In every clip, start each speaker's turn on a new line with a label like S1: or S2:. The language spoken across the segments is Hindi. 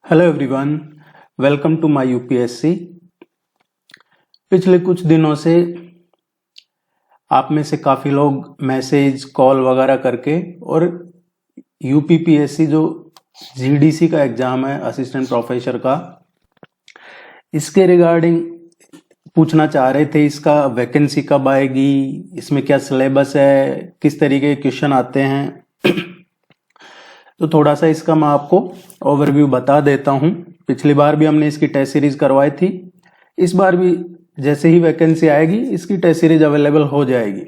S1: Hello everyone, welcome to my UPSC. पिछले कुछ दिनों से आप में से काफ़ी लोग मैसेज कॉल वगैरह करके और यूपीपीएससी जो जीडीसी का एग्ज़ाम है असिस्टेंट प्रोफेसर का, इसके रिगार्डिंग पूछना चाह रहे थे। इसका वैकेंसी कब आएगी, इसमें क्या सिलेबस है, किस तरीके के क्वेश्चन आते हैं। तो थोड़ा सा इसका मैं आपको ओवरव्यू बता देता हूं। पिछली बार भी हमने इसकी टेस्ट सीरीज करवाई थी, इस बार भी जैसे ही वैकेंसी आएगी इसकी टेस्ट सीरीज अवेलेबल हो जाएगी।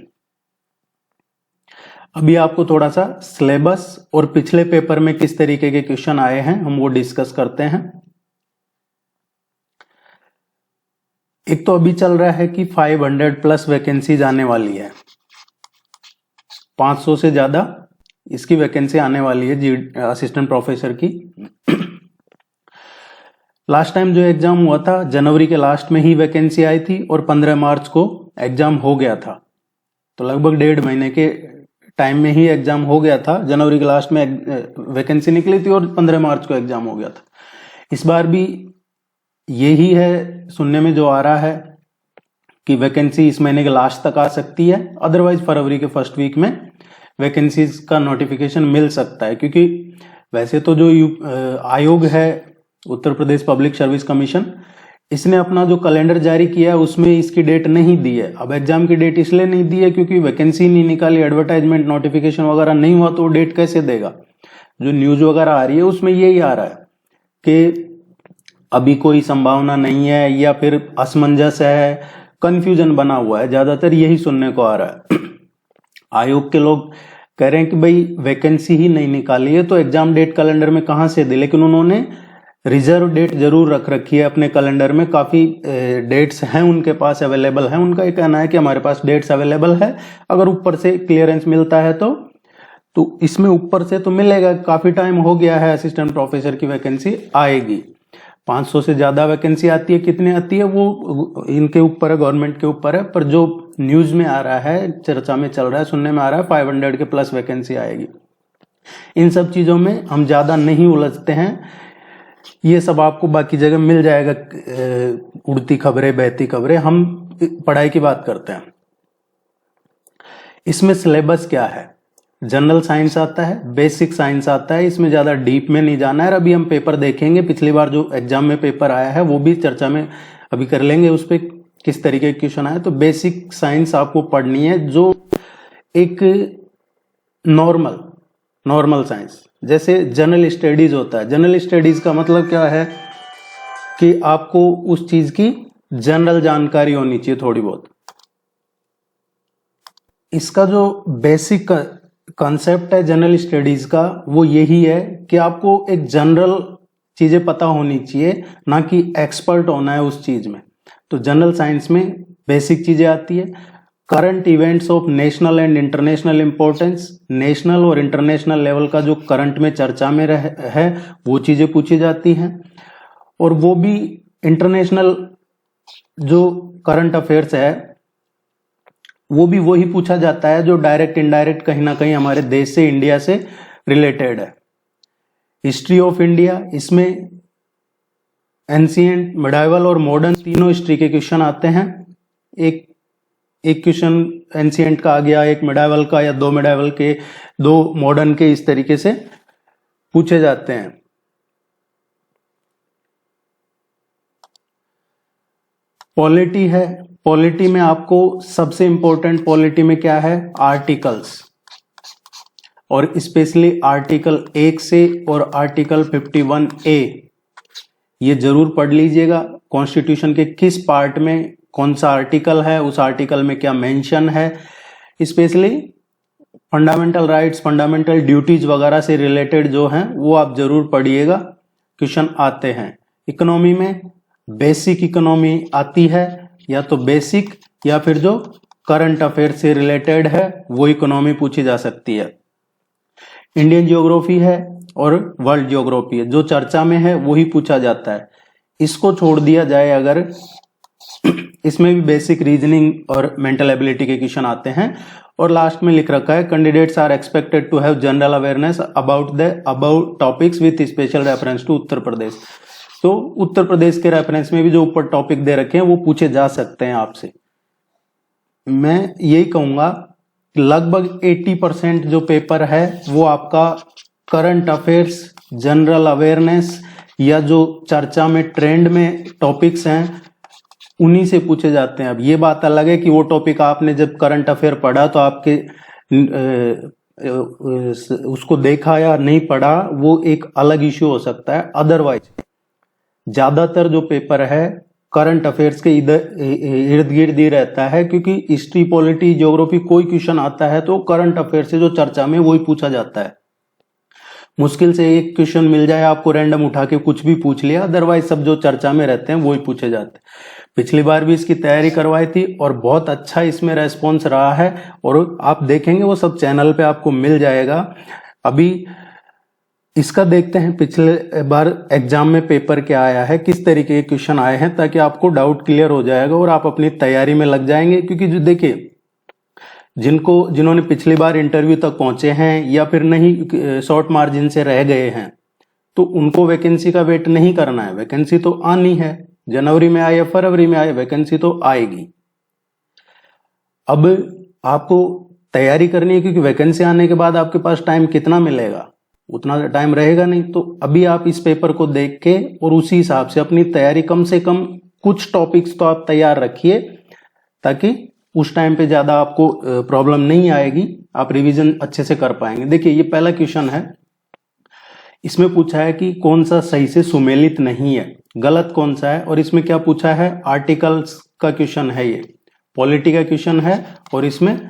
S1: अभी आपको थोड़ा सा सिलेबस और पिछले पेपर में किस तरीके के क्वेश्चन आए हैं हम वो डिस्कस करते हैं। एक तो अभी चल रहा है कि 500 प्लस वैकेंसीज आने वाली है, 500 से ज्यादा इसकी वैकेंसी आने वाली है असिस्टेंट प्रोफेसर की। लास्ट टाइम जो एग्जाम हुआ था जनवरी के लास्ट में ही वैकेंसी आई थी और 15 मार्च को एग्जाम हो गया था। तो लगभग 1.5 महीने के टाइम में ही एग्जाम हो गया था। जनवरी के लास्ट में वैकेंसी निकली थी और 15 मार्च को एग्जाम हो गया था। इस बार भी यही है, सुनने में जो आ रहा है कि वैकेंसी इस महीने के लास्ट तक आ सकती है, अदरवाइज फरवरी के फर्स्ट वीक में वैकेंसीज का नोटिफिकेशन मिल सकता है। क्योंकि वैसे तो जो आयोग है Uttar Pradesh public service commission, इसने अपना जो कैलेंडर जारी किया है उसमें इसकी डेट नहीं दी है। अब एग्जाम की डेट इसलिए नहीं दी है क्योंकि वैकेंसी नहीं निकाली, एडवर्टाइजमेंट नोटिफिकेशन वगैरह नहीं हुआ, तो डेट कैसे देगा। जो न्यूज वगैरह आ रही है उसमें यही आ रहा है कि अभी कोई संभावना नहीं है या फिर असमंजस है, कंफ्यूजन बना हुआ है, ज्यादातर यही सुनने को आ रहा है। आयोग के लोग कह रहे हैं कि भाई वैकेंसी ही नहीं निकाली है तो एग्जाम डेट कैलेंडर में कहां से दे, लेकिन उन्होंने रिजर्व डेट जरूर रख रखी है अपने कैलेंडर में। काफी डेट्स हैं उनके पास अवेलेबल है। उनका ये कहना है कि हमारे पास डेट्स अवेलेबल है, अगर ऊपर से क्लियरेंस मिलता है तो इसमें ऊपर से तो मिलेगा। काफी टाइम हो गया है, असिस्टेंट प्रोफेसर की वैकेंसी आएगी। 500 से ज्यादा वैकेंसी आती है, कितने आती है वो इनके ऊपर है, गवर्नमेंट के ऊपर है। पर जो न्यूज में आ रहा है, चर्चा में चल रहा है, सुनने में आ रहा है 500 के प्लस वैकेंसी आएगी। इन सब चीजों में हम ज्यादा नहीं उलझते हैं, ये सब आपको बाकी जगह मिल जाएगा, उड़ती खबरें बहती खबरें। हम पढ़ाई की बात करते हैं। इसमें सिलेबस क्या है, जनरल साइंस आता है, बेसिक साइंस आता है, इसमें ज्यादा डीप में नहीं जाना है। अभी हम पेपर देखेंगे, पिछली बार जो एग्जाम में पेपर आया है वो भी चर्चा में अभी कर लेंगे, उस पर किस तरीके के क्वेश्चन आए। तो बेसिक साइंस आपको पढ़नी है, जो एक नॉर्मल साइंस जैसे जनरल स्टडीज होता है। जनरल स्टडीज का मतलब क्या है कि आपको उस चीज की जनरल जानकारी होनी चाहिए थोड़ी बहुत। इसका जो बेसिक कॉन्सेप्ट है जनरल स्टडीज का वो यही है कि आपको एक जनरल चीजें पता होनी चाहिए, ना कि एक्सपर्ट होना है उस चीज में। तो जनरल साइंस में बेसिक चीजें आती है। Current events of national and international importance, national और इंटरनेशनल लेवल का जो करंट में चर्चा में है वो चीजें पूछी जाती हैं। और वो भी इंटरनेशनल जो करंट अफेयर्स है वो भी वही पूछा जाता है जो डायरेक्ट इनडायरेक्ट कहीं ना कहीं हमारे देश से, इंडिया से रिलेटेड है। हिस्ट्री ऑफ इंडिया, इसमें एंशिएंट, मिडाइवल और मॉडर्न तीनों हिस्ट्री के क्वेश्चन आते हैं। एक क्वेश्चन एंशिएंट का आ गया, एक मिडाइवल का, या दो मिडाइवल के, दो मॉडर्न के, इस तरीके से पूछे जाते हैं। पॉलिटी है, पॉलिटी में आपको सबसे इंपॉर्टेंट पॉलिटी में क्या है, आर्टिकल्स, और स्पेशली आर्टिकल 1 से और आर्टिकल 51A ये जरूर पढ़ लीजिएगा। कॉन्स्टिट्यूशन के किस पार्ट में कौन सा आर्टिकल है, उस आर्टिकल में क्या मेंशन है, specially fundamental rights, fundamental duties वगैरह से रिलेटेड जो हैं वो आप जरूर पढ़िएगा, क्वेश्चन आते हैं। इकोनॉमी में बेसिक इकोनॉमी आती है, या तो बेसिक या फिर जो करंट अफेयर से रिलेटेड है वो इकोनॉमी पूछी जा सकती है। इंडियन ज्योग्राफी है और वर्ल्ड ज्योग्राफी है, जो चर्चा में है वही पूछा जाता है। इसको छोड़ दिया जाए अगर इसमें भी बेसिक रीजनिंग और मेंटल एबिलिटी के क्वेश्चन आते हैं। और लास्ट में लिख रखा है candidates are expected to have general awareness about the about topics with special reference to Uttar Pradesh. तो उत्तर प्रदेश के रेफरेंस में भी जो ऊपर टॉपिक दे रखे हैं वो पूछे जा सकते हैं आपसे। मैं यही कहूंगा लगभग 80% जो पेपर है वो आपका करंट अफेयर्स, जनरल अवेयरनेस या जो चर्चा में ट्रेंड में टॉपिक्स हैं उन्हीं से पूछे जाते हैं। अब ये बात अलग है कि वो टॉपिक आपने जब करंट अफेयर पढ़ा तो आपके उसको देखा या नहीं पढ़ा वो एक अलग इश्यू हो सकता है। अदरवाइज ज्यादातर जो पेपर है करंट अफेयर्स के इर्द गिर्द ही रहता है, क्योंकि हिस्ट्री, पॉलिटी, ज्योग्राफी कोई क्वेश्चन आता है तो करंट अफेयर से जो चर्चा में वही पूछा जाता है। मुश्किल से एक क्वेश्चन मिल जाए आपको रैंडम उठा के कुछ भी पूछ लिया, अदरवाइज सब जो चर्चा में रहते हैं वही पूछे जाते हैं। पिछली बार भी इसकी तैयारी करवाई थी और बहुत अच्छा इसमें रेस्पॉन्स रहा है और आप देखेंगे वो सब चैनल पे आपको मिल जाएगा। अभी इसका देखते हैं पिछले बार एग्जाम में पेपर क्या आया है, किस तरीके के क्वेश्चन आए हैं, ताकि आपको डाउट क्लियर हो जाएगा और आप अपनी तैयारी में लग जाएंगे। क्योंकि जो देखिए जिन्होंने पिछली बार इंटरव्यू तक पहुंचे हैं या फिर नहीं शॉर्ट मार्जिन से रह गए हैं तो उनको वैकेंसी का वेट नहीं करना है। वैकेंसी तो आनी है, जनवरी में आए या फरवरी में आए वैकेंसी तो आएगी। अब आपको तैयारी करनी है, क्योंकि वैकेंसी आने के बाद आपके पास टाइम कितना मिलेगा, उतना टाइम रहेगा नहीं। तो अभी आप इस पेपर को देख के और उसी हिसाब से अपनी तैयारी कम से कम कुछ टॉपिक्स तो आप तैयार रखिए, ताकि उस टाइम पे ज्यादा आपको प्रॉब्लम नहीं आएगी, आप रिवीजन अच्छे से कर पाएंगे। देखिए ये पहला क्वेश्चन है, इसमें पूछा है कि कौन सा सही से सुमेलित नहीं है, गलत कौन सा है। और इसमें क्या पूछा है, आर्टिकल्स का क्वेश्चन है, ये पॉलिटी का क्वेश्चन है और इसमें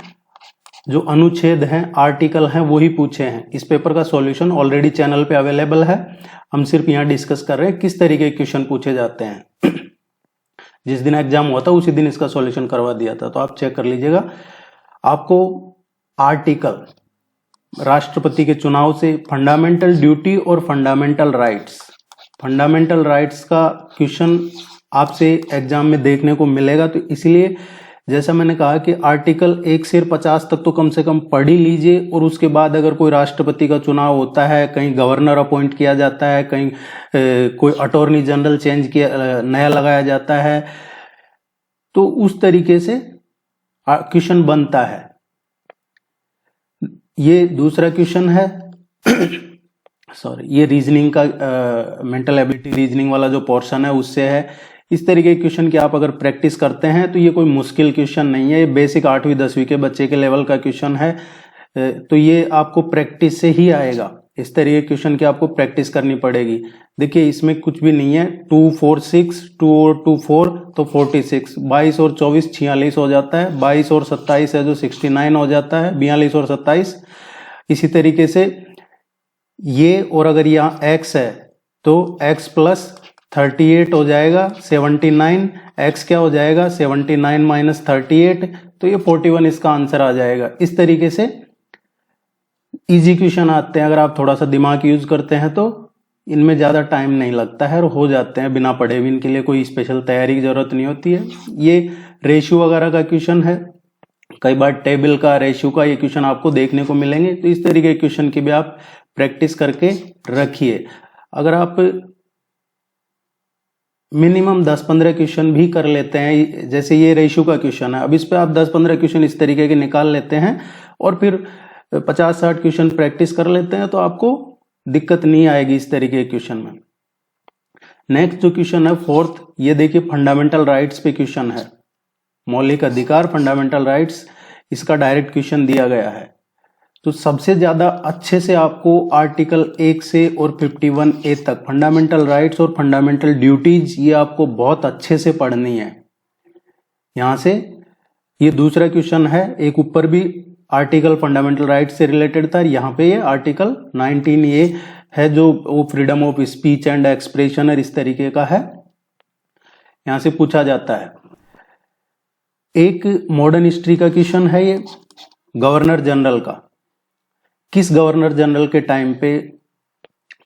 S1: जो अनुच्छेद हैं, आर्टिकल हैं, वही पूछे हैं। इस पेपर का सॉल्यूशन ऑलरेडी चैनल पे अवेलेबल है, हम सिर्फ यहाँ डिस्कस कर रहे हैं किस तरीके के क्वेश्चन पूछे जाते हैं। जिस दिन एग्जाम हुआ था उसी दिन इसका सॉल्यूशन करवा दिया था, तो आप चेक कर लीजिएगा। आपको आर्टिकल, राष्ट्रपति के चुनाव से, फंडामेंटल ड्यूटी और फंडामेंटल राइट्स, फंडामेंटल राइट्स का क्वेश्चन आपसे एग्जाम में देखने को मिलेगा। तो इसलिए जैसा मैंने कहा कि आर्टिकल 1 से 50 तक तो कम से कम पढ़ ही लीजिए, और उसके बाद अगर कोई राष्ट्रपति का चुनाव होता है, कहीं गवर्नर अपॉइंट किया जाता है, कहीं कोई अटॉर्नी जनरल चेंज किया, नया लगाया जाता है, तो उस तरीके से क्वेश्चन बनता है। ये दूसरा क्वेश्चन है सॉरी, ये रीजनिंग का मेंटल एबिलिटी रीजनिंग वाला जो पोर्शन है उससे है। इस तरीके के क्वेश्चन की आप अगर प्रैक्टिस करते हैं तो ये कोई मुश्किल क्वेश्चन नहीं है, ये बेसिक 8वीं 10वीं के बच्चे के लेवल का क्वेश्चन है। तो ये आपको प्रैक्टिस से ही आएगा। इस तरीके के क्वेश्चन की आपको प्रैक्टिस करनी पड़ेगी। देखिए इसमें कुछ भी नहीं है, 2 4 6, 2 और 2 4 तो 46, 22 और 24 46 हो जाता है, 22 और 27 है जो 69 हो जाता है, 42 और 27। इसी तरीके से ये, और अगर यहाँ x है तो x प्लस 38 हो जाएगा 79, x क्या हो जाएगा 79 माइनस 38, तो ये 41 इसका आंसर आ जाएगा। इस तरीके से इजी क्वेश्चन आते हैं, अगर आप थोड़ा सा दिमाग यूज करते हैं तो इनमें ज्यादा टाइम नहीं लगता है और हो जाते हैं बिना पढ़े भी। इनके लिए कोई स्पेशल तैयारी की जरूरत नहीं होती है। ये रेशियो वगैरह का क्वेश्चन है, कई बार टेबल का, रेशियो का ये क्वेश्चन आपको देखने को मिलेंगे। तो इस तरीके के क्वेश्चन की भी आप प्रैक्टिस करके रखिए। अगर आप मिनिमम 10-15 क्वेश्चन भी कर लेते हैं, जैसे ये रेशियो का क्वेश्चन है, अब इस पे आप 10-15 क्वेश्चन इस तरीके के निकाल लेते हैं और फिर 50-60 क्वेश्चन प्रैक्टिस कर लेते हैं तो आपको दिक्कत नहीं आएगी इस तरीके के क्वेश्चन में। नेक्स्ट जो क्वेश्चन है 4th, ये देखिए फंडामेंटल राइट्स पे क्वेश्चन है, मौलिक अधिकार, फंडामेंटल राइट्स, इसका डायरेक्ट क्वेश्चन दिया गया है। तो सबसे ज्यादा अच्छे से आपको आर्टिकल 1 से और 51A तक फंडामेंटल राइट्स और फंडामेंटल ड्यूटीज, ये आपको बहुत अच्छे से पढ़नी है। यहां से ये दूसरा क्वेश्चन है, एक ऊपर भी आर्टिकल फंडामेंटल राइट्स से रिलेटेड था, यहाँ पे ये आर्टिकल 19A है जो वो freedom of speech and expression है, इस तरीके का है, यहां से पूछा जाता है। एक मॉडर्न हिस्ट्री का क्वेश्चन है ये, गवर्नर जनरल का, किस गवर्नर जनरल के टाइम पे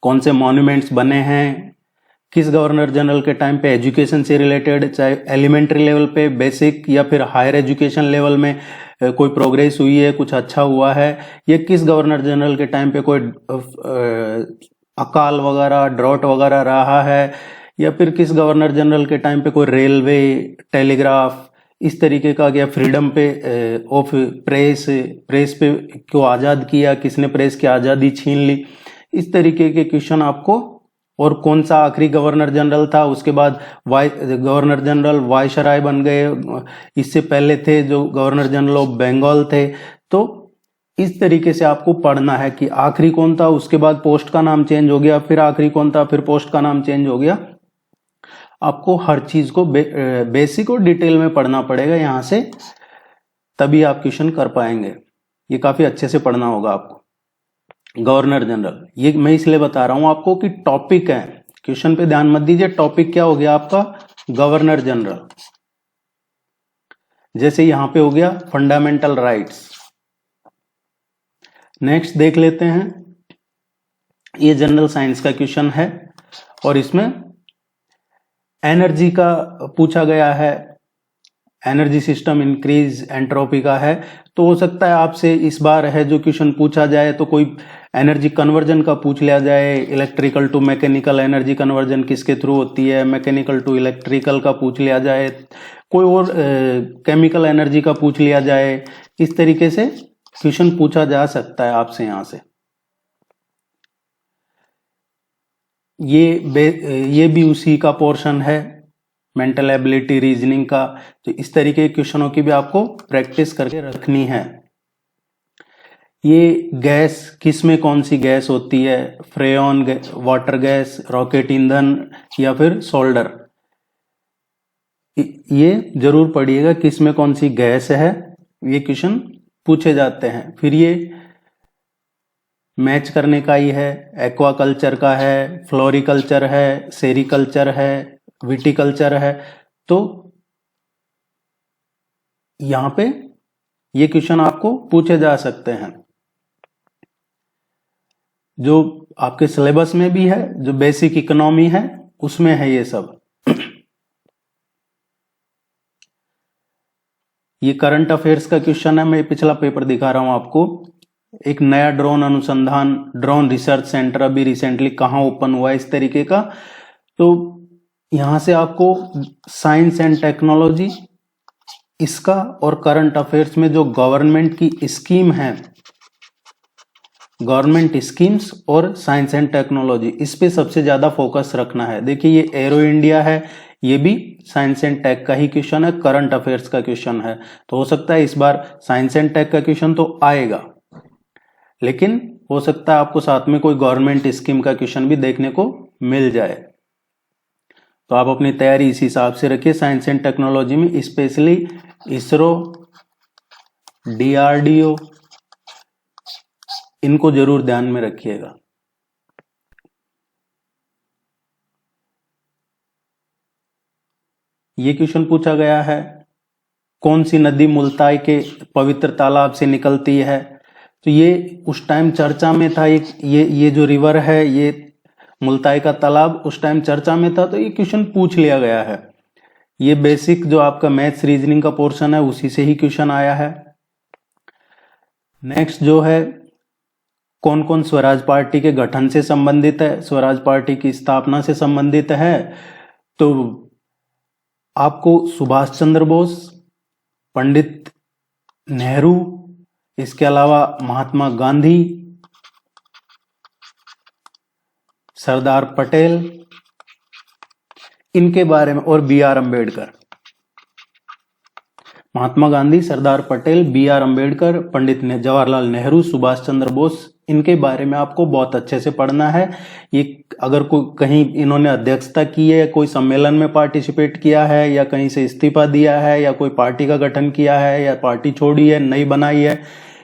S1: कौन से मॉन्यूमेंट्स बने हैं, किस गवर्नर जनरल के टाइम पे एजुकेशन से रिलेटेड, चाहे एलिमेंट्री लेवल पे, बेसिक या फिर हायर एजुकेशन लेवल में कोई प्रोग्रेस हुई है, कुछ अच्छा हुआ है, या किस गवर्नर जनरल के टाइम पे कोई अकाल वगैरह, ड्रॉट वगैरह रहा है, या फिर किस गवर्नर जनरल के टाइम पे कोई रेलवे, टेलीग्राफ, इस तरीके का, या फ्रीडम पे ऑफ प्रेस पे क्यों आज़ाद किया, किसने प्रेस की आज़ादी छीन ली, इस तरीके के क्वेश्चन आपको। और कौन सा आखिरी गवर्नर जनरल था, उसके बाद गवर्नर जनरल वायसराय बन गए, इससे पहले थे जो गवर्नर जनरल ऑफ बंगाल थे। तो इस तरीके से आपको पढ़ना है कि आखिरी कौन था, उसके बाद पोस्ट का नाम चेंज हो गया, फिर आखिरी कौन था, फिर पोस्ट का नाम चेंज हो गया। आपको हर चीज को बेसिक और डिटेल में पढ़ना पड़ेगा यहां से, तभी आप क्वेश्चन कर पाएंगे। ये काफी अच्छे से पढ़ना होगा आपको। गवर्नर जनरल, ये मैं इसलिए बता रहा हूं आपको कि टॉपिक है, क्वेश्चन पे ध्यान मत दीजिए। टॉपिक क्या हो गया आपका, गवर्नर जनरल। जैसे यहां पे हो गया फंडामेंटल राइट्स। नेक्स्ट देख लेते हैं, ये जनरल साइंस का क्वेश्चन है और इसमें एनर्जी का पूछा गया है। एनर्जी सिस्टम इंक्रीज एंट्रोपी का है, तो हो सकता है आपसे इस बार है जो क्वेश्चन पूछा जाए तो कोई एनर्जी कन्वर्जन का पूछ लिया जाए। Electrical to mechanical energy conversion किसके थ्रू होती है, मैकेनिकल टू इलेक्ट्रिकल का पूछ लिया जाए, कोई और केमिकल एनर्जी का पूछ लिया जाए। इस तरीके से क्वेश्चन पूछा जा सकता है आपसे यहां से। ये भी उसी का पोर्शन है, मेंटल एबिलिटी, रीजनिंग का। तो इस तरीके के क्वेश्चनों की भी आपको प्रैक्टिस करके रखनी है। ये गैस किस में कौन सी गैस होती है, फ्रेयॉन, वाटर गैस, रॉकेट ईंधन या फिर सोल्डर, ये जरूर पढ़िएगा किस में कौन सी गैस है, ये क्वेश्चन पूछे जाते हैं। फिर ये मैच करने का ही है, एक्वाकल्चर का है, फ्लोरिकल्चर है, सेरिकल्चर है, विटिकल्चर है। तो यहां पे ये क्वेश्चन आपको पूछे जा सकते हैं, जो आपके सिलेबस में भी है, जो बेसिक इकोनॉमी है उसमें है ये सब। ये करंट अफेयर्स का क्वेश्चन है, मैं पिछला पेपर दिखा रहा हूं आपको। एक नया ड्रोन अनुसंधान, ड्रोन रिसर्च सेंटर अभी रिसेंटली कहाँ ओपन हुआ है, इस तरीके का। तो यहां से आपको साइंस एंड टेक्नोलॉजी इसका और करंट अफेयर्स में जो गवर्नमेंट की स्कीम है, गवर्नमेंट स्कीम्स और साइंस एंड टेक्नोलॉजी, इस पे सबसे ज्यादा फोकस रखना है। देखिए ये एरो इंडिया है, ये भी साइंस एंड टेक का ही क्वेश्चन है, करंट अफेयर्स का क्वेश्चन है। तो हो सकता है इस बार साइंस एंड टेक का क्वेश्चन तो आएगा, लेकिन हो सकता है आपको साथ में कोई गवर्नमेंट स्कीम का क्वेश्चन भी देखने को मिल जाए। तो आप अपनी तैयारी इस हिसाब से रखिए। साइंस एंड टेक्नोलॉजी में स्पेशली इसरो, डीआरडीओ, इनको जरूर ध्यान में रखिएगा। ये क्वेश्चन पूछा गया है, कौन सी नदी मुल्ताई के पवित्र तालाब से निकलती है। तो ये उस टाइम चर्चा में था, ये जो रिवर है, ये मुल्ताई का तालाब उस टाइम चर्चा में था, तो ये क्वेश्चन पूछ लिया गया है। ये बेसिक जो आपका मैथ्स रीजनिंग का पोर्शन है उसी से ही क्वेश्चन आया है। नेक्स्ट जो है, कौन कौन स्वराज पार्टी के गठन से संबंधित है, स्वराज पार्टी की स्थापना से संबंधित है। तो आपको सुभाष चंद्र बोस, पंडित नेहरू, इसके अलावा महात्मा गांधी, सरदार पटेल, इनके बारे में, और B R Ambedkar. Mahatma Gandhi, Sardar Patel, B R Ambedkar, Pandit Jawaharlal Nehru, Subhash Chandra Bose, इनके बारे में आपको बहुत अच्छे से पढ़ना है। ये अगर कोई कहीं इन्होंने अध्यक्षता की है, कोई सम्मेलन में पार्टिसिपेट किया है, या कहीं से इस्तीफा दिया है, या कोई पार्टी का गठन किया है, या पार्टी छोड़ी है, नई बनाई है,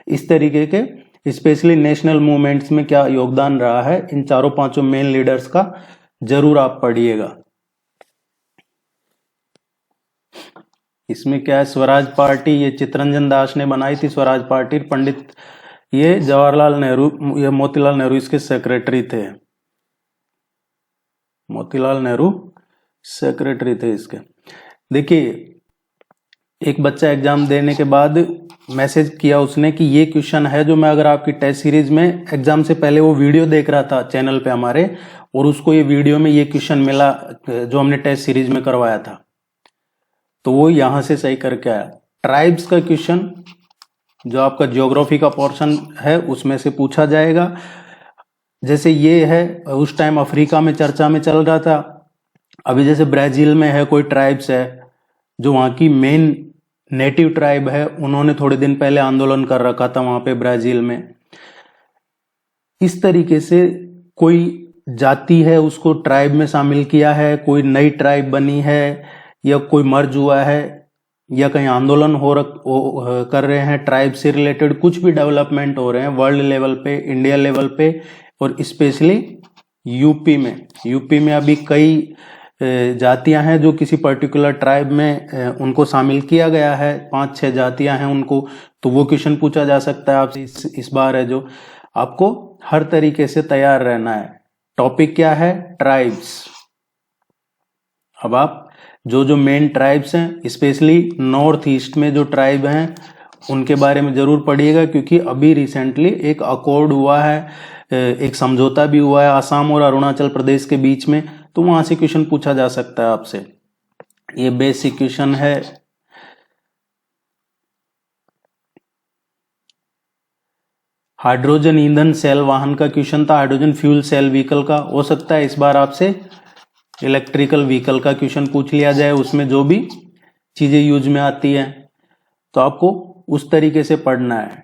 S1: इस तरीके के स्पेशली नेशनल मूवमेंट्स में क्या योगदान रहा है, इन चारों पांचों मेन लीडर्स का जरूर आप पढ़िएगा। इसमें क्या है, स्वराज पार्टी ये चित्तरंजन दास ने बनाई थी स्वराज पार्टी। पंडित ये जवाहरलाल नेहरू, ये मोतीलाल नेहरू इसके सेक्रेटरी थे। मोतीलाल नेहरू सेक्रेटरी थे इसके। देखिए, एक बच्चा एग्जाम देने के बाद मैसेज किया उसने कि ये क्वेश्चन है जो मैं अगर आपकी टेस्ट सीरीज में एग्जाम से पहले वो वीडियो देख रहा था चैनल पे हमारे, और उसको ये वीडियो में ये क्वेश्चन मिला जो हमने टेस्ट सीरीज में करवाया था, तो वो यहां से सही करके आया। ट्राइब्स का क्वेश्चन जो आपका ज्योग्राफी का पोर्शन है उसमें से पूछा जाएगा। जैसे ये है, उस टाइम अफ्रीका में चर्चा में चल रहा था। अभी जैसे ब्राजील में है कोई ट्राइब्स है जो वहां की मेन नेटिव ट्राइब है, उन्होंने थोड़े दिन पहले आंदोलन कर रखा था वहां पे ब्राजील में। इस तरीके से कोई जाति है उसको ट्राइब में शामिल किया है, कोई नई ट्राइब बनी है, या कोई मर्ज हुआ है, या कहीं आंदोलन कर रहे हैं ट्राइब से रिलेटेड, कुछ भी डेवलपमेंट हो रहे हैं वर्ल्ड लेवल पे, इंडिया लेवल पे, और स्पेशली यूपी में अभी कई जातियां हैं जो किसी पर्टिकुलर ट्राइब में उनको शामिल किया गया है, 5-6 जातियां हैं उनको, तो वो क्वेश्चन पूछा जा सकता है आपसे इस बार है जो। आपको हर तरीके से तैयार रहना है। टॉपिक क्या है? ट्राइब्स। अब आप जो मेन ट्राइब्स हैं, स्पेशली नॉर्थ ईस्ट में जो ट्राइब हैं उनके बारे में जरूर पढ़िएगा, क्योंकि अभी रिसेंटली एक अकॉर्ड हुआ है, एक समझौता भी हुआ है आसाम और अरुणाचल प्रदेश के बीच में, तो वहां से क्वेश्चन पूछा जा सकता है आपसे। ये बेसिक क्वेश्चन है। हाइड्रोजन ईंधन सेल वाहन का क्वेश्चन था, हाइड्रोजन फ्यूल सेल व्हीकल का हो सकता है इस बार आपसे इलेक्ट्रिकल व्हीकल का क्वेश्चन पूछ लिया जाए, उसमें जो भी चीजें यूज में आती है, तो आपको उस तरीके से पढ़ना है।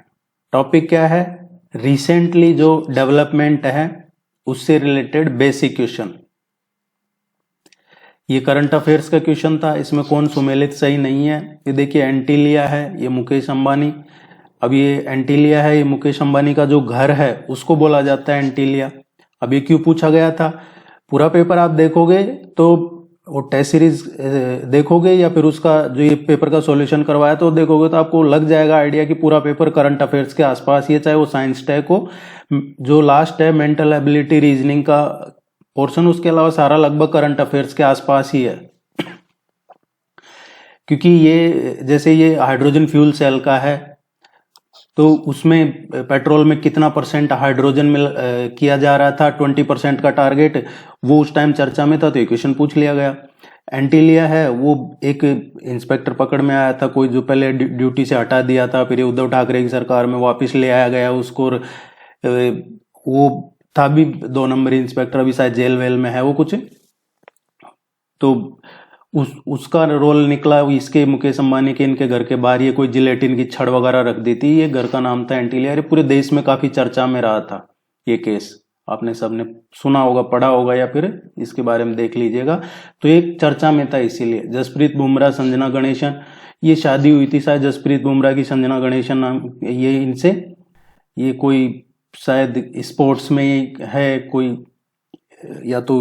S1: टॉपिक क्या है? रिसेंटली जो डेवलपमेंट है उससे रिलेटेड बेसिक क्वेश्चन। ये करंट अफेयर्स का क्वेश्चन था, इसमें कौन सुमेलित सही नहीं है। ये देखिए, एंटीलिया है, ये मुकेश अंबानी। अब ये एंटीलिया है, ये मुकेश अंबानी का जो घर है उसको बोला जाता है एंटीलिया। अब ये क्यों पूछा गया था? पूरा पेपर आप देखोगे तो वो टेस्ट सीरीज देखोगे या फिर उसका जो ये पेपर का सॉल्यूशन करवाया तो देखोगे, तो आपको लग जाएगा आइडिया कि पूरा पेपर करंट अफेयर्स के आसपास ही है, चाहे वो साइंस टेक हो। जो लास्ट है मेंटल एबिलिटी रीजनिंग का पोर्शन, उसके अलावा सारा लगभग करंट अफेयर्स के आसपास ही है। क्योंकि ये जैसे ये हाइड्रोजन फ्यूल सेल का है, तो उसमें पेट्रोल में कितना % हाइड्रोजन किया जा रहा था, 20% का टारगेट, वो उस टाइम चर्चा में था, तो क्वेश्चन पूछ लिया गया। एंटीलिया है, वो एक इंस्पेक्टर पकड़ में आया था कोई, जो पहले ड्यूटी से हटा दिया था, फिर उद्धव ठाकरे की सरकार में वापस ले आया गया उसको, और वो था भी 2 नंबर इंस्पेक्टर, अभी शायद जेल वेल में है वो कुछ, तो उसका रोल निकला इसके मुकेश अंबानी के इनके घर के बाहर ये कोई जिलेटिन की छड़ वगैरह रख दी थी। ये घर का नाम था एंटीलिया। ये पूरे देश में काफी चर्चा में रहा था ये केस, आपने सबने सुना होगा, पढ़ा होगा, या फिर इसके बारे में देख लीजिएगा। तो एक चर्चा में था इसीलिए। जसप्रीत बुमराह, संजना गणेशन, ये शादी हुई थी शायद जसप्रीत बुमराह की, संजना गणेशन नाम ये इनसे, ये कोई शायद स्पोर्ट्स में है कोई, या तो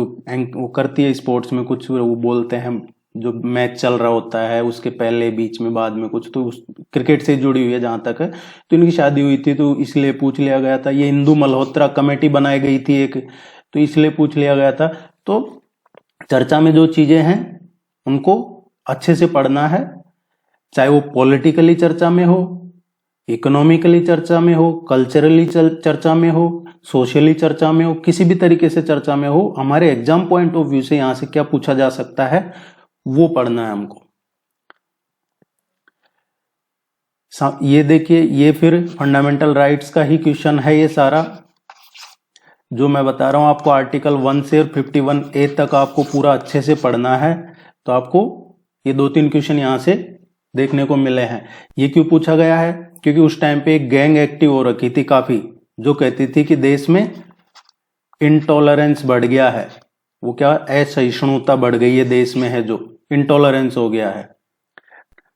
S1: वो करती है स्पोर्ट्स में कुछ, वो बोलते हैं जो मैच चल रहा होता है उसके पहले बीच में बाद में कुछ, तो क्रिकेट से जुड़ी हुई है जहां तक है। तो इनकी शादी हुई थी तो इसलिए पूछ लिया गया था। ये इंदु मल्होत्रा कमेटी बनाई गई थी एक, तो इसलिए पूछ लिया गया था। तो चर्चा में जो चीजें हैं उनको अच्छे से पढ़ना है, चाहे वो पॉलिटिकली चर्चा में हो, इकोनॉमिकली चर्चा में हो, कल्चरली चर्चा में हो, सोशली चर्चा में हो, किसी भी तरीके से चर्चा में हो, हमारे एग्जाम पॉइंट ऑफ व्यू से यहां से क्या पूछा जा सकता है वो पढ़ना है हमको। ये देखिए, ये फिर फंडामेंटल राइट्स का ही क्वेश्चन है। ये सारा जो मैं बता रहा हूं आपको, आर्टिकल 1 से 51A तक आपको पूरा अच्छे से पढ़ना है। तो आपको ये 2-3 क्वेश्चन यहां से देखने को मिले हैं। ये क्यों पूछा गया है? क्योंकि उस टाइम पे एक गैंग एक्टिव हो रखी थी काफी, जो कहती थी कि देश में इंटॉलरेंस बढ़ गया है। वो क्या, असहिष्णुता बढ़ गई है देश में, है जो इंटॉलरेंस हो गया है,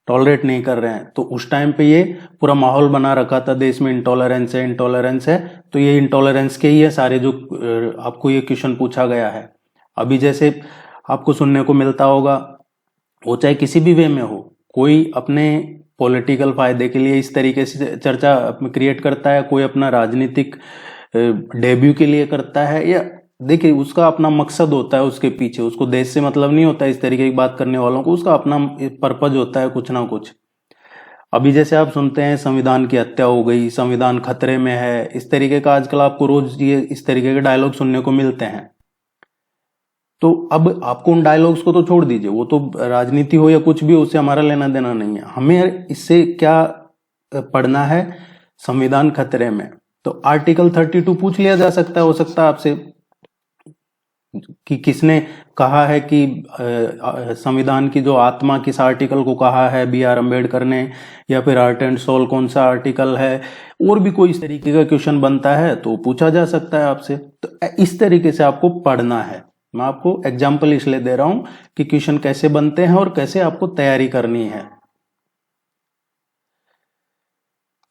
S1: टॉलरेट नहीं कर रहे हैं। तो उस टाइम पे ये पूरा माहौल बना रखा था देश में, इंटॉलरेंस है, इंटॉलरेंस है। तो ये इंटॉलरेंस के ही है सारे जो आपको ये क्वेश्चन पूछा गया है। अभी जैसे आपको सुनने को मिलता होगा, वो चाहे किसी भी वे में हो, कोई अपने पॉलिटिकल फायदे के लिए इस तरीके से चर्चा क्रिएट करता है, कोई अपना राजनीतिक डेब्यू के लिए करता है, या देखिए उसका अपना मकसद होता है, उसके पीछे उसको देश से मतलब नहीं होता, इस तरीके की बात करने वालों को उसका अपना पर्पज होता है कुछ ना कुछ। अभी जैसे आप सुनते हैं संविधान की हत्या हो गई, संविधान खतरे में है, इस तरीके का आजकल आपको रोज ये इस तरीके के डायलॉग सुनने को मिलते हैं। तो अब आपको उन डायलॉग्स को तो छोड़ दीजिए, वो तो राजनीति हो या कुछ भी, उससे हमारा लेना देना नहीं है। हमें इससे क्या पढ़ना है, संविधान खतरे में। तो आर्टिकल 32 पूछ लिया जा सकता है, हो सकता है आपसे, कि किसने कहा है कि संविधान की जो आत्मा किस आर्टिकल को कहा है, बी आर अम्बेडकर ने, या फिर हार्ट एंड सोल कौन सा आर्टिकल है, और भी कोई इस तरीके का क्वेश्चन बनता है तो पूछा जा सकता है आपसे। तो इस तरीके से आपको पढ़ना है। मैं आपको एग्जाम्पल इसलिए दे रहा हूं कि क्वेश्चन कैसे बनते हैं और कैसे आपको तैयारी करनी है।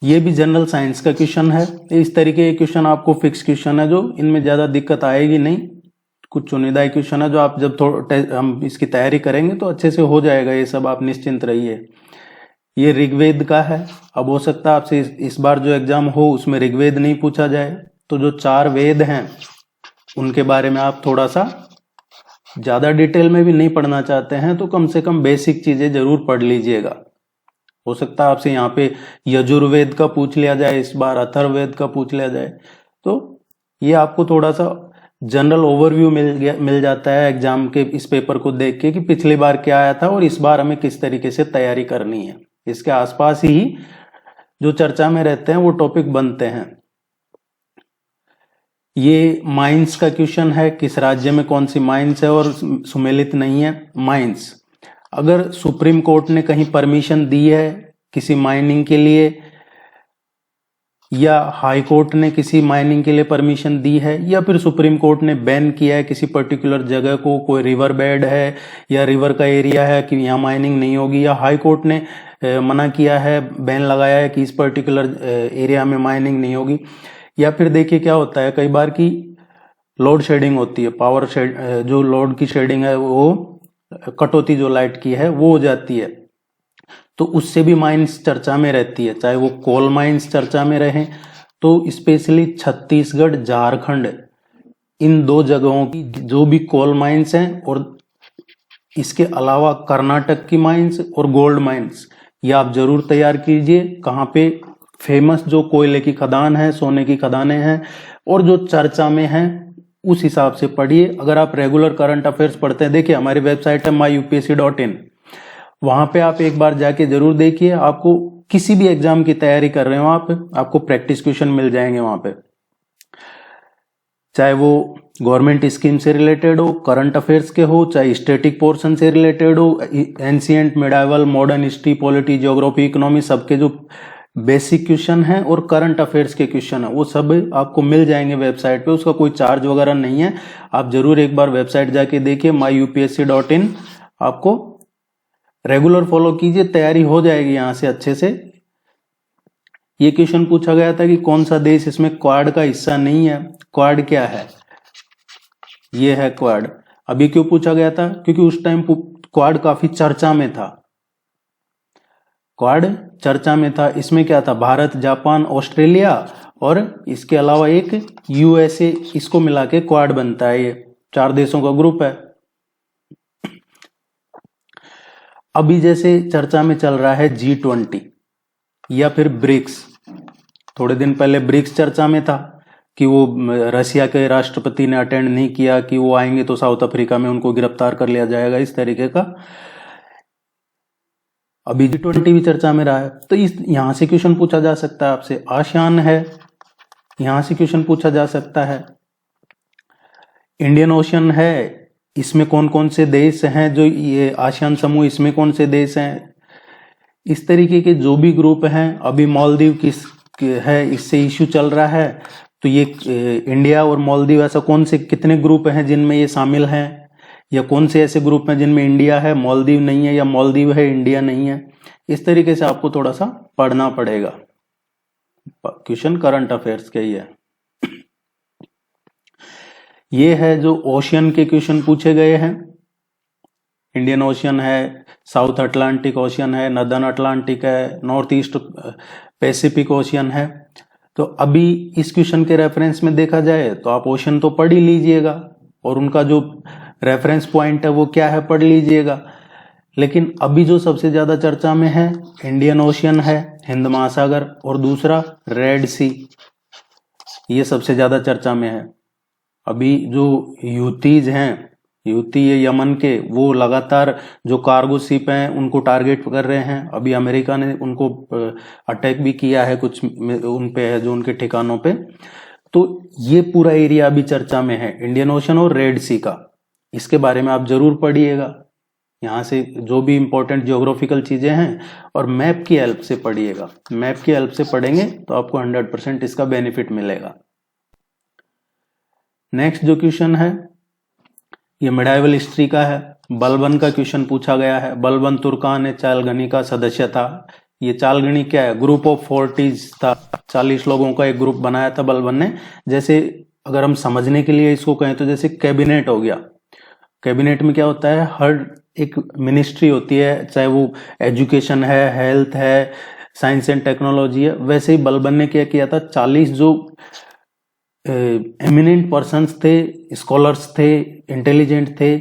S1: ये भी जनरल साइंस का क्वेश्चन है। इस तरीके के क्वेश्चन आपको फिक्स क्वेश्चन है, जो इनमें ज्यादा दिक्कत आएगी नहीं। कुछ चुनिंदा क्वेश्चन है जो आप जब हम इसकी तैयारी करेंगे तो अच्छे से हो जाएगा, ये सब आप निश्चिंत रहिए। ये ऋग्वेद का है। अब हो सकता है आपसे इस बार जो एग्जाम हो उसमें ऋग्वेद नहीं पूछा जाए, तो जो 4 वेद हैं उनके बारे में आप थोड़ा सा ज्यादा डिटेल में भी नहीं पढ़ना चाहते हैं तो कम से कम बेसिक चीजें जरूर पढ़ लीजिएगा। हो सकता है आपसे यहाँ पे यजुर्वेद का पूछ लिया जाए, इस बार अथर्ववेद का पूछ लिया जाए, तो ये आपको थोड़ा सा जनरल ओवरव्यू मिल जाता है एग्जाम के इस पेपर को देख के, कि पिछली बार क्या आया था और इस बार हमें किस तरीके से तैयारी करनी है। इसके आसपास ही जो चर्चा में रहते हैं वो टॉपिक बनते हैं। ये माइंस का क्वेश्चन है, किस राज्य में कौन सी माइंस है और सुमेलित नहीं है। माइंस, अगर सुप्रीम कोर्ट ने कहीं परमिशन दी है किसी माइनिंग के लिए, या हाई कोर्ट ने किसी माइनिंग के लिए परमिशन दी है, या फिर सुप्रीम कोर्ट ने बैन किया है किसी पर्टिकुलर जगह को, कोई रिवर बेड है या रिवर का एरिया है कि यहाँ माइनिंग नहीं होगी, या हाई कोर्ट ने मना किया है, बैन लगाया है कि इस पर्टिकुलर एरिया में माइनिंग नहीं होगी। या फिर देखिए क्या होता है कई बार की लोड शेडिंग होती है, पावर शेड, जो लोड की शेडिंग है वो कटौती जो लाइट की है वो हो जाती है, तो उससे भी माइंस चर्चा में रहती है, चाहे वो कोल माइंस चर्चा में रहे। तो स्पेशली छत्तीसगढ़, झारखंड, इन 2 जगहों की जो भी कोल माइंस हैं, और इसके अलावा कर्नाटक की माइंस और गोल्ड माइंस, ये आप जरूर तैयार कीजिए। कहाँ पे फेमस जो कोयले की खदान है, सोने की खदानें हैं, और जो चर्चा में हैं उस हिसाब से पढ़िए। अगर आप रेगुलर करंट अफेयर्स पढ़ते हैं, देखिए हमारी वेबसाइट है myupsc.in, वहां पे आप एक बार जाके जरूर देखिए। आपको किसी भी एग्जाम की तैयारी कर रहे हो आप, आपको प्रैक्टिस क्वेश्चन मिल जाएंगे वहां पे, चाहे वो गवर्नमेंट स्कीम से रिलेटेड हो, करंट अफेयर्स के हो, चाहे स्टैटिक पोर्शन से रिलेटेड हो, ancient, medieval, modern history, polity, geography, economy, सबके जो बेसिक क्वेश्चन है और करंट अफेयर्स के क्वेश्चन है वो सब आपको मिल जाएंगे वेबसाइट पे। उसका कोई चार्ज वगैरह नहीं है, आप जरूर एक बार वेबसाइट जाके देखिए myupsc.in, आपको रेगुलर फॉलो कीजिए, तैयारी हो जाएगी यहां से अच्छे से। ये क्वेश्चन पूछा गया था कि कौन सा देश इसमें क्वाड का हिस्सा नहीं है। क्वाड क्या है? ये है क्वाड। अभी क्यों पूछा गया था? क्योंकि उस टाइम क्वाड काफी चर्चा में था, क्वाड चर्चा में था। इसमें क्या था? भारत, जापान, ऑस्ट्रेलिया और इसके अलावा एक यूएसए, इसको मिला के क्वाड बनता है। ये 4 देशों का ग्रुप है। अभी जैसे चर्चा में चल रहा है G20 या फिर ब्रिक्स। थोड़े दिन पहले ब्रिक्स चर्चा में था कि वो रशिया के राष्ट्रपति ने अटेंड नहीं किया, कि वो आएंगे तो साउथ अफ्रीका में उनको गिरफ्तार कर लिया जाएगा, इस तरीके का। अभी G20 भी चर्चा में रहा है, तो यहां से क्वेश्चन पूछा जा सकता है आपसे। आसियान है, यहां से क्वेश्चन पूछा जा सकता है। इंडियन ओशन है, इसमें कौन कौन से देश हैं? जो ये आसियान समूह, इसमें कौन से देश हैं? इस तरीके के जो भी ग्रुप हैं। अभी मालदीव है, इससे इश्यू चल रहा है, तो ये इंडिया और मालदीव, ऐसा कौन से कितने ग्रुप हैं जिनमें ये शामिल हैं, या कौन से ऐसे ग्रुप हैं जिनमें इंडिया है, मालदीव नहीं है, या मालदीव है, इंडिया नहीं है। इस तरीके से आपको थोड़ा सा पढ़ना पड़ेगा। क्वेश्चन करंट अफेयर्स के ही है। ये है जो ओशियन के क्वेश्चन पूछे गए हैं। इंडियन ओशियन है, साउथ अटलांटिक ओशियन है, नदर्न अटलांटिक है, नॉर्थ ईस्ट पैसिफिक ओशियन है। तो अभी इस क्वेश्चन के रेफरेंस में देखा जाए तो आप ओशन तो पढ़ ही लीजिएगा और उनका जो रेफरेंस पॉइंट है वो क्या है पढ़ लीजिएगा। लेकिन अभी जो सबसे ज्यादा चर्चा में है इंडियन ओशियन है, हिंद महासागर, और दूसरा रेड सी, ये सबसे ज्यादा चर्चा में है। अभी जो यूतीज हैं, यूती ये यमन के, वो लगातार जो कार्गो शिप हैं उनको टारगेट कर रहे हैं। अभी अमेरिका ने उनको अटैक भी किया है, कुछ उन पे है जो उनके ठिकानों पे। तो ये पूरा एरिया अभी चर्चा में है, इंडियन ओशन और रेड सी का। इसके बारे में आप जरूर पढ़िएगा, यहाँ से जो भी इंपॉर्टेंट ज्योग्राफिकल चीजें हैं, और मैप की हेल्प से पढ़िएगा। मैप की हेल्प से पढ़ेंगे तो आपको 100% इसका बेनिफिट मिलेगा। नेक्स्ट जो क्वेश्चन है ये मिडाइवल हिस्ट्री का है। बलबन का क्वेश्चन पूछा गया है। बलबन तुर्कान चालगनी का सदस्य था। ये चालगनी क्या है? ग्रुप ऑफ 40 था, 40 लोगों का एक ग्रुप बनाया था बलबन ने। जैसे अगर हम समझने के लिए इसको कहें तो जैसे कैबिनेट हो गया। कैबिनेट में क्या होता है, हर एक मिनिस्ट्री होती है, चाहे वो एजुकेशन है, हेल्थ है, साइंस एंड टेक्नोलॉजी है। वैसे ही बलबन ने क्या किया था, 40 जो एमिनेंट पर्सन्स थे, स्कॉलर्स थे, इंटेलिजेंट थे,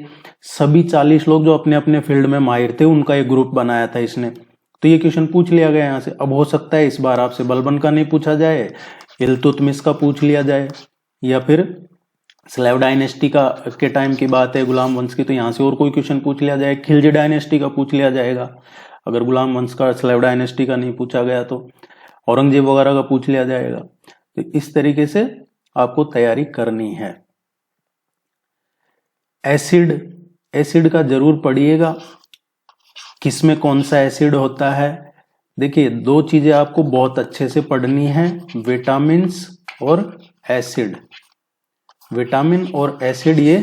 S1: सभी 40 लोग जो अपने अपने फील्ड में माहिर थे, उनका एक ग्रुप बनाया था इसने। तो ये क्वेश्चन पूछ लिया गया यहाँ से। अब हो सकता है इस बार आपसे बलबन का नहीं पूछा जाए, इल्तुतमिश का पूछ लिया जाए, या फिर स्लेव डायनेस्टी का के टाइम की बात है, गुलाम वंश की, तो यहाँ से और कोई क्वेश्चन पूछ लिया जाए। खिलजी डायनेस्टी का पूछ लिया जाएगा, अगर गुलाम वंश का, स्लेव डायनेस्टी का नहीं पूछा गया तो औरंगजेब वगैरह का पूछ लिया जाएगा। तो इस तरीके से आपको तैयारी करनी है। एसिड, एसिड का जरूर पढ़िएगा, किसमें कौन सा एसिड होता है। देखिए दो चीजें आपको बहुत अच्छे से पढ़नी है, विटामिन्स और एसिड। विटामिन और एसिड ये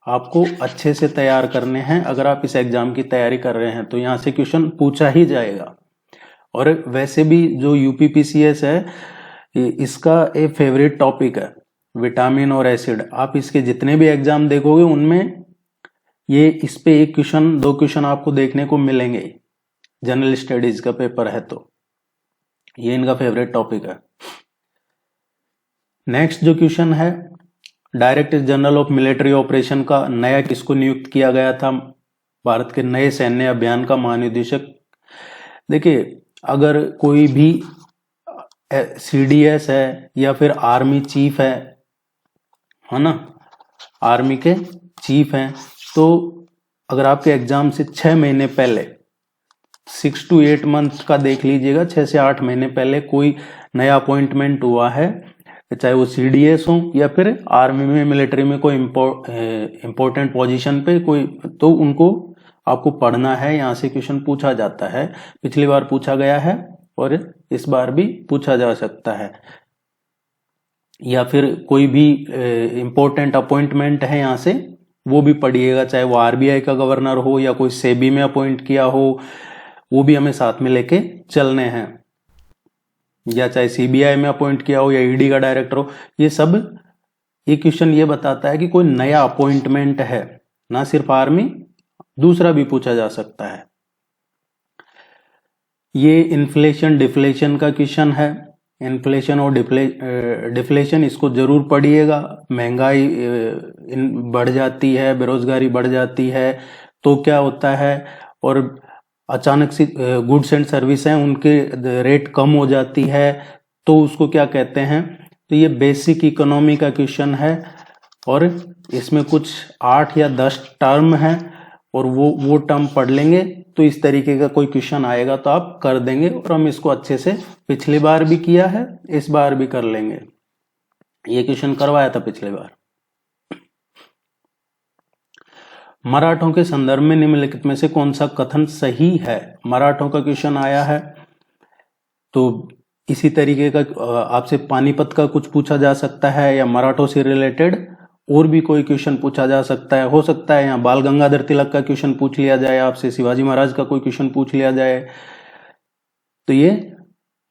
S1: आपको अच्छे से तैयार करने हैं। अगर आप इस एग्जाम की तैयारी कर रहे हैं तो यहाँ से क्वेश्चन पूछा ही जाएगा। और वैसे भी जो यूपीपीसीएस है, इसका एक फेवरेट टॉपिक है विटामिन और एसिड। आप इसके जितने भी एग्जाम देखोगे उनमें ये इस पे एक क्वेश्चन, दो क्वेश्चन आपको देखने को मिलेंगे। जनरल स्टडीज का पेपर है तो ये इनका फेवरेट टॉपिक है। नेक्स्ट जो क्वेश्चन है, director general of military operation का नया किसको नियुक्त किया गया था? भारत के नए सैन्य अभियान का महानिदेशक। देखिए अगर कोई भी सीडीएस है या फिर आर्मी चीफ है ना, आर्मी के चीफ हैं, तो अगर आपके एग्जाम से 6 महीने पहले, 6 to 8 मंथ का देख लीजिएगा, 6 से 8 महीने पहले कोई नया अपॉइंटमेंट हुआ है, चाहे वो सीडीएस हो या फिर आर्मी में, मिलिट्री में कोई इंपॉर्टेंट पोजीशन पे कोई, तो उनको आपको पढ़ना है। यहाँ से क्वेश्चन पूछा जाता है, पिछली बार पूछा गया है और इस बार भी पूछा जा सकता है। या फिर कोई भी इंपॉर्टेंट अपॉइंटमेंट है यहाँ से, वो भी पढ़िएगा, चाहे वो आरबीआई का गवर्नर हो या कोई सेबी में अपॉइंट किया हो, वो भी हमें साथ में लेके चलने हैं। या चाहे सीबीआई में अपॉइंट किया हो या ईडी का डायरेक्टर हो, ये सब, ये क्वेश्चन ये बताता है कि कोई नया अपॉइंटमेंट है, ना सिर्फ आर्मी, दूसरा भी पूछा जा सकता है। ये इन्फ्लेशन डिफ्लेशन का क्वेश्चन है। इन्फ्लेशन और डिफ्लेशन इसको जरूर पढ़िएगा। महंगाई बढ़ जाती है, बेरोजगारी बढ़ जाती है तो क्या होता है, और अचानक से गुड्स एंड सर्विस हैं उनके रेट कम हो जाती है तो उसको क्या कहते हैं। तो ये बेसिक इकोनॉमी का क्वेश्चन है और इसमें कुछ 8 या 10 टर्म है और वो टर्म पढ़ लेंगे तो इस तरीके का कोई क्वेश्चन आएगा तो आप कर देंगे। और हम इसको अच्छे से पिछली बार भी किया है, इस बार भी कर लेंगे। ये क्वेश्चन करवाया था पिछली बार। मराठों के संदर्भ में निम्नलिखित में से कौन सा कथन सही है? मराठों का क्वेश्चन आया है तो इसी तरीके का आपसे पानीपत का कुछ पूछा जा सकता है या मराठों से रिलेटेड और भी कोई क्वेश्चन पूछा जा सकता है। हो सकता है यहाँ बाल गंगाधर तिलक का क्वेश्चन पूछ लिया जाए आपसे, शिवाजी महाराज का कोई क्वेश्चन पूछ लिया जाए। तो ये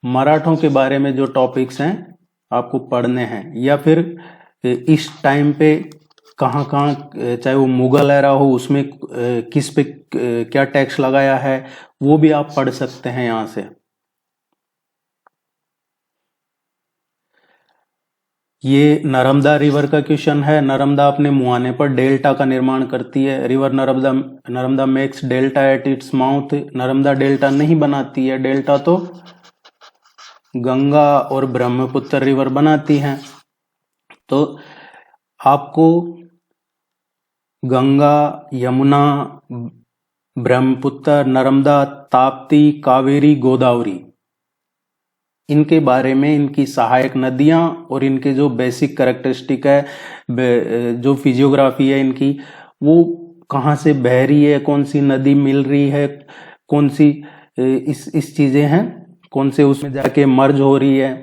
S1: मराठों के बारे में जो टॉपिक्स हैं आपको पढ़ने हैं। या फिर इस टाइम पे कहाँ कहाँ, चाहे वो मुगल एरा हो उसमें किस पे क्या टैक्स लगाया है, वो भी आप पढ़ सकते हैं यहाँ से। ये नर्मदा रिवर का क्वेश्चन है। नर्मदा अपने मुहाने पर डेल्टा का निर्माण करती है। River Narmada makes delta at its mouth. Narmada delta नहीं बनाती है, डेल्टा तो गंगा और ब्रह्मपुत्र रिवर बनाती हैं। तो आपको गंगा, यमुना, ब्रह्मपुत्र, नर्मदा, ताप्ती, कावेरी, गोदावरी, इनके बारे में, इनकी सहायक नदियां और इनके जो बेसिक कैरेक्टरिस्टिक है, जो फिजियोग्राफी है इनकी, वो कहाँ से बह रही है, कौन सी नदी मिल रही है, कौन सी इस चीजें हैं, कौन से उसमें जाके मर्ज हो रही है,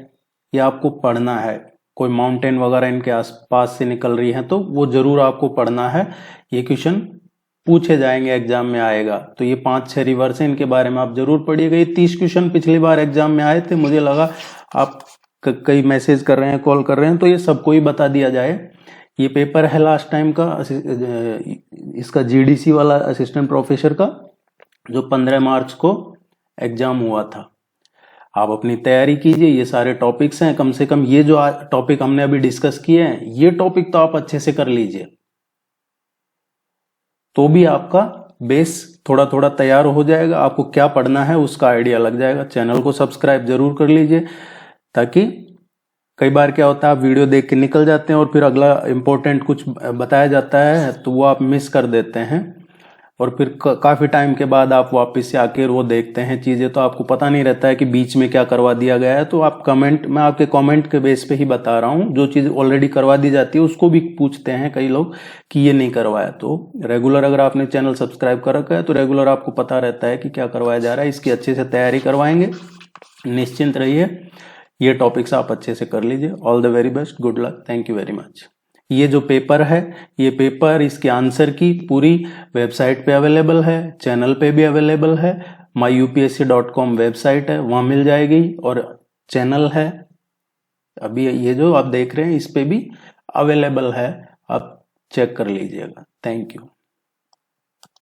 S1: ये आपको पढ़ना है। कोई माउंटेन वगैरह इनके आसपास से निकल रही है तो वो जरूर आपको पढ़ना है। ये क्वेश्चन पूछे जाएंगे, एग्जाम में आएगा। तो ये 5-6 रिवर्स हैं, इनके बारे में आप जरूर पढ़िएगा। ये 30 क्वेश्चन पिछली बार एग्जाम में आए थे, मुझे लगा आप कई मैसेज कर रहे हैं, कॉल कर रहे हैं, तो ये सबको ही बता दिया जाए। ये पेपर है लास्ट टाइम का, इसका जीडीसी वाला असिस्टेंट प्रोफेसर का, जो 15 मार्च को एग्जाम हुआ था। आप अपनी तैयारी कीजिए। ये सारे टॉपिक्स हैं, कम से कम ये जो टॉपिक हमने अभी डिस्कस किए हैं, ये टॉपिक तो आप अच्छे से कर लीजिए, तो भी आपका बेस थोड़ा थोड़ा तैयार हो जाएगा। आपको क्या पढ़ना है उसका आइडिया लग जाएगा। चैनल को सब्सक्राइब जरूर कर लीजिए, ताकि कई बार क्या होता है, आप वीडियो देख के निकल जाते हैं और फिर अगला इंपॉर्टेंट कुछ बताया जाता है तो वो आप मिस कर देते हैं, और फिर काफी टाइम के बाद आप वापस से आके वो देखते हैं चीजें, तो आपको पता नहीं रहता है कि बीच में क्या करवा दिया गया है। तो आप कमेंट, मैं आपके कमेंट के बेस पे ही बता रहा हूँ, जो चीज ऑलरेडी करवा दी जाती है उसको भी पूछते हैं कई लोग कि ये नहीं करवाया। तो रेगुलर अगर आपने चैनल सब्सक्राइब कर रखा है तो रेगुलर आपको पता रहता है कि क्या करवाया जा रहा है। इसकी अच्छे से तैयारी करवाएंगे, निश्चिंत रहिए। ये टॉपिक्स आप अच्छे से कर लीजिए। All the very best, good luck, thank you very much. ये जो पेपर है, ये पेपर, इसके आंसर की पूरी वेबसाइट पे अवेलेबल है, चैनल पे भी अवेलेबल है, myupsc.com वेबसाइट है, वहां मिल जाएगी, और चैनल है अभी ये जो आप देख रहे हैं इस पे भी अवेलेबल है, आप चेक कर लीजिएगा। Thank you.